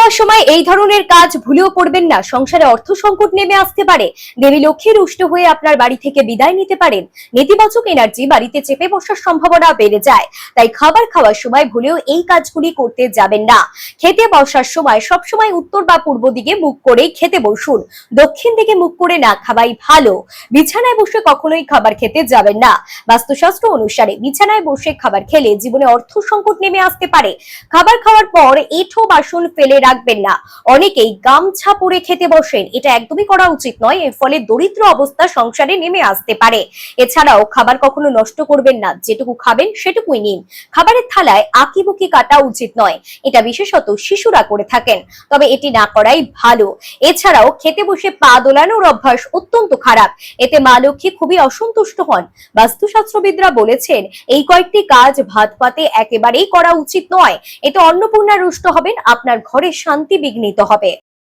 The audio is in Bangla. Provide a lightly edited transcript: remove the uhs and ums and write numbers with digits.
খাওয়ার সময় এই ধরনের কাজ ভুলেও করবেন না। সংসারে অর্থ সংকট নেমে আসতে পারে। দেবী লক্ষ্মী রুষ্ট হয়ে আপনার বাড়ি থেকে বিদায় নিতে পারেন। নেতিবাচক এনার্জি বাড়িতে চেপে বসার সম্ভাবনা বেড়ে যায়। তাই খাবার খাওয়ার সময় ভুলেও এই কাজগুলি করতে যাবেন না। খেতে বসার সময় সবসময় উত্তর বা পূর্ব দিকে মুখ করেই খেতে বসুন। দক্ষিণ দিকে মুখ করে না খাওয়াই ভালো। বিছানায় বসে কখনোই খাবার খেতে যাবেন না। বাস্তুশাস্ত্র অনুসারে বিছানায় বসে খাবার খেলে জীবনে অর্থ সংকট নেমে আসতে পারে। খাবার খাওয়ার পর এঁঠো বাসন ফেলে রাখবেন না। অনেকেই গামছা পরে খেতে বসেন, এটা একদমই করা উচিত নয়। এর ফলে দরিদ্র অবস্থা সংসারে নেমে আসতে পারে। এছাড়াও খাবার কখনো নষ্ট করবেন না। যেটুকু খাবেন সেটুকুই নিন। খাবারের থালায় আঁকিবুকি কাটা উচিত নয়। এটা বিশেষত শিশুরা করে থাকেন, তবে এটি না করাই ভালো। এছাড়াও খেতে বসে পা দোলানোর অভ্যাস অত্যন্ত খারাপ। এতে মা লক্ষ্মী খুবই অসন্তুষ্ট হন। বাস্তুশাস্ত্রবিদরা বলেছেন এই কয়েকটি কাজ ভাত পাতে একেবারেই করা উচিত নয়। এতে অন্নপূর্ণা রুষ্ট হবেন, আপনার ঘরে শান্তি বিঘ্নিত হবে।